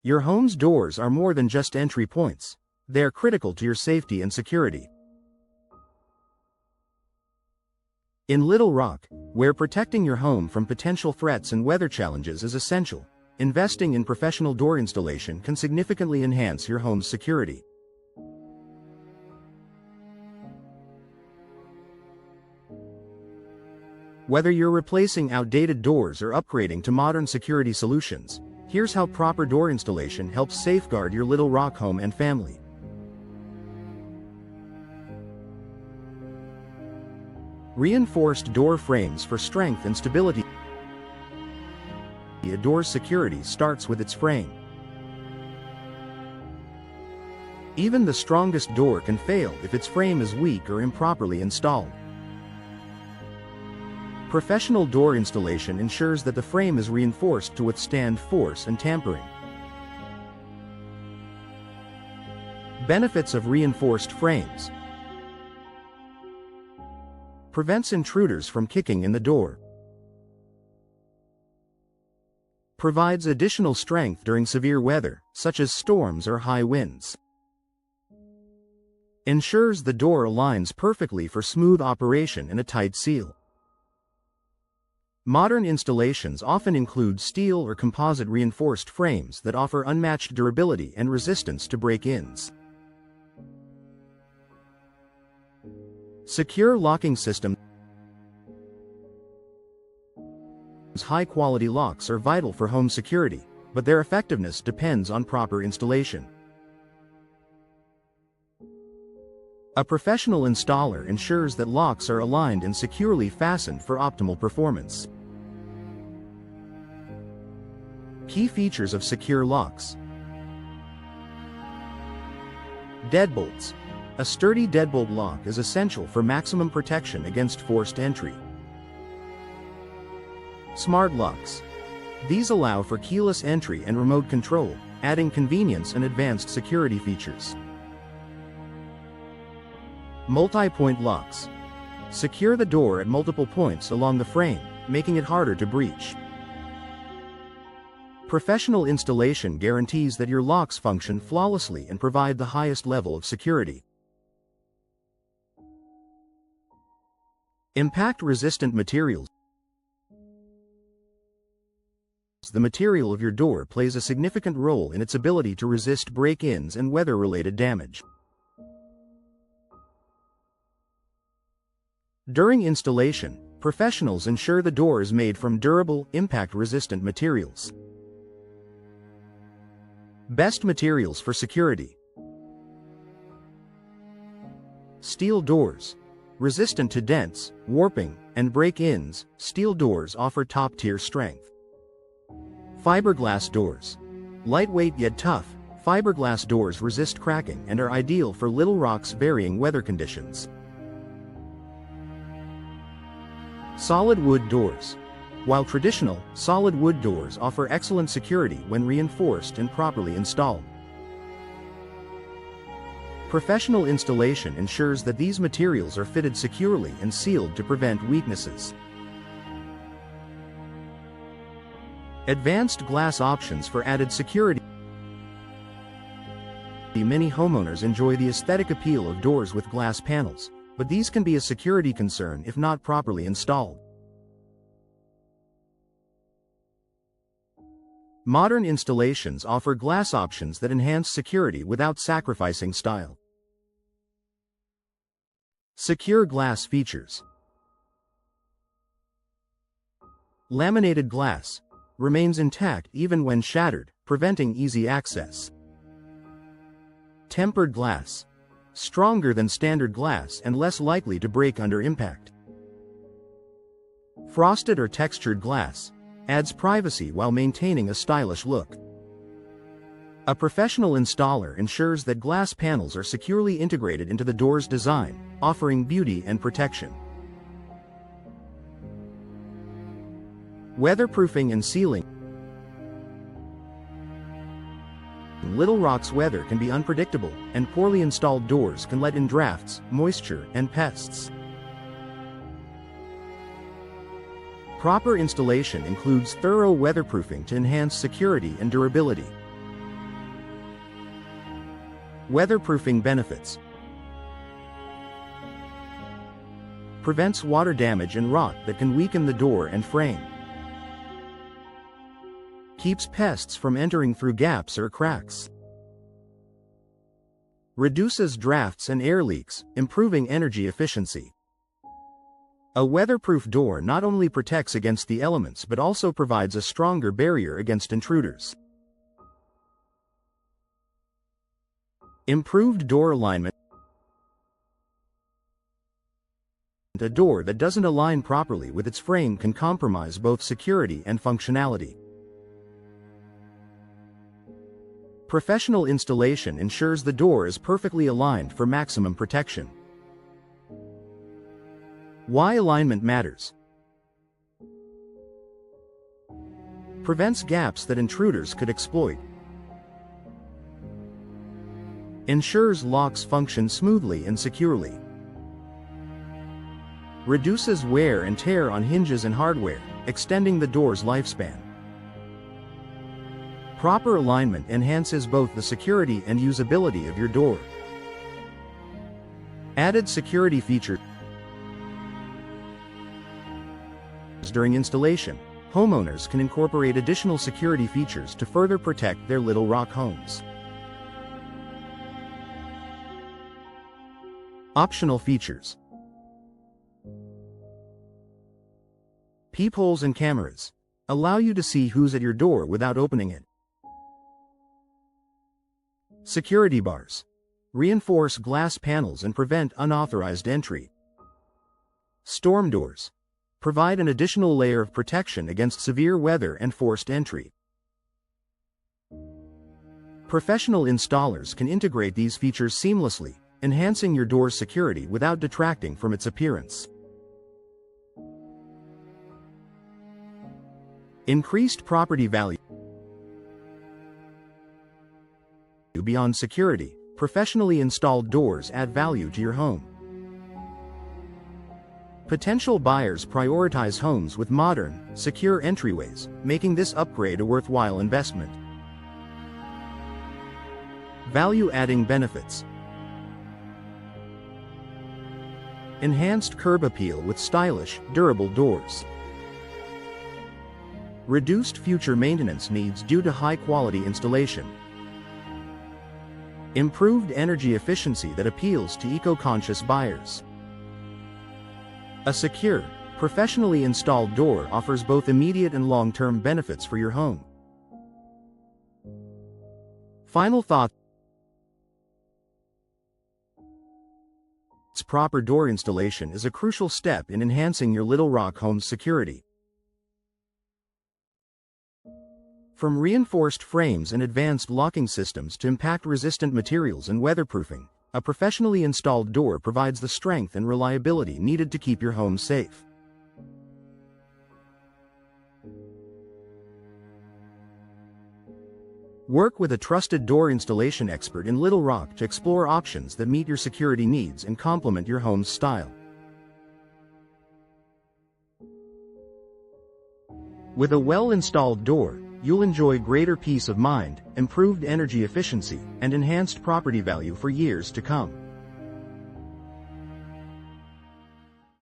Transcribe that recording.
Your home's doors are more than just entry points. They are critical to your safety and security. In Little Rock, where protecting your home from potential threats and weather challenges is essential, investing in professional door installation can significantly enhance your home's security. Whether you're replacing outdated doors or upgrading to modern security solutions, here's how proper door installation helps safeguard your Little Rock home and family. Reinforced door frames for strength and stability. A door's security starts with its frame. Even the strongest door can fail if its frame is weak or improperly installed. Professional door installation ensures that the frame is reinforced to withstand force and tampering. Benefits of reinforced frames: prevents intruders from kicking in the door, provides additional strength during severe weather, such as storms or high winds, ensures the door aligns perfectly for smooth operation and a tight seal. Modern installations often include steel or composite reinforced frames that offer unmatched durability and resistance to break-ins. Secure locking systems. High-quality locks are vital for home security, but their effectiveness depends on proper installation. A professional installer ensures that locks are aligned and securely fastened for optimal performance. Key features of secure locks. Deadbolts. A sturdy deadbolt lock is essential for maximum protection against forced entry. Smart locks. These allow for keyless entry and remote control, adding convenience and advanced security features. Multi-point locks. Secure the door at multiple points along the frame, making it harder to breach. Professional installation guarantees that your locks function flawlessly and provide the highest level of security. Impact-resistant materials. The material of your door plays a significant role in its ability to resist break-ins and weather-related damage. During installation, professionals ensure the door is made from durable, impact-resistant materials. Best materials for security. Steel doors. Resistant to dents, warping, and break-ins, steel doors offer top-tier strength. Fiberglass doors. Lightweight yet tough, fiberglass doors resist cracking and are ideal for Little Rock's varying weather conditions. Solid wood doors. While traditional, solid wood doors offer excellent security when reinforced and properly installed. Professional installation ensures that these materials are fitted securely and sealed to prevent weaknesses. Advanced glass options for added security. Many homeowners enjoy the aesthetic appeal of doors with glass panels, but these can be a security concern if not properly installed. Modern installations offer glass options that enhance security without sacrificing style. Secure glass features. Laminated glass. Remains intact even when shattered, preventing easy access. Tempered glass. Stronger than standard glass and less likely to break under impact. Frosted or textured glass. Adds privacy while maintaining a stylish look. A professional installer ensures that glass panels are securely integrated into the door's design, offering beauty and protection. Weatherproofing and sealing. Little Rock's weather can be unpredictable, and poorly installed doors can let in drafts, moisture, and pests. Proper installation includes thorough weatherproofing to enhance security and durability. Weatherproofing benefits. Prevents water damage and rot that can weaken the door and frame. Keeps pests from entering through gaps or cracks. Reduces drafts and air leaks, improving energy efficiency. A weatherproof door not only protects against the elements but also provides a stronger barrier against intruders. Improved door alignment. A door that doesn't align properly with its frame can compromise both security and functionality. Professional installation ensures the door is perfectly aligned for maximum protection. Why alignment matters. Prevents gaps that intruders could exploit. Ensures locks function smoothly and securely. Reduces wear and tear on hinges and hardware, extending the door's lifespan. Proper alignment enhances both the security and usability of your door. Added security features. During installation, homeowners can incorporate additional security features to further protect their Little Rock homes. Optional features. Peepholes and cameras allow you to see who's at your door without opening it. Security bars reinforce glass panels and prevent unauthorized entry. Storm doors provide an additional layer of protection against severe weather and forced entry. Professional installers can integrate these features seamlessly, enhancing your door's security without detracting from its appearance. Increased property value. Beyond security, professionally installed doors add value to your home. Potential buyers prioritize homes with modern, secure entryways, making this upgrade a worthwhile investment. Value-adding benefits. Enhanced curb appeal with stylish, durable doors. Reduced future maintenance needs due to high-quality installation. Improved energy efficiency that appeals to eco-conscious buyers. A secure, professionally installed door offers both immediate and long-term benefits for your home. Final thought. Proper door installation is a crucial step in enhancing your Little Rock home's security. From reinforced frames and advanced locking systems to impact-resistant materials and weatherproofing, a professionally installed door provides the strength and reliability needed to keep your home safe. Work with a trusted door installation expert in Little Rock to explore options that meet your security needs and complement your home's style. With a well-installed door, you'll enjoy greater peace of mind, improved energy efficiency, and enhanced property value for years to come.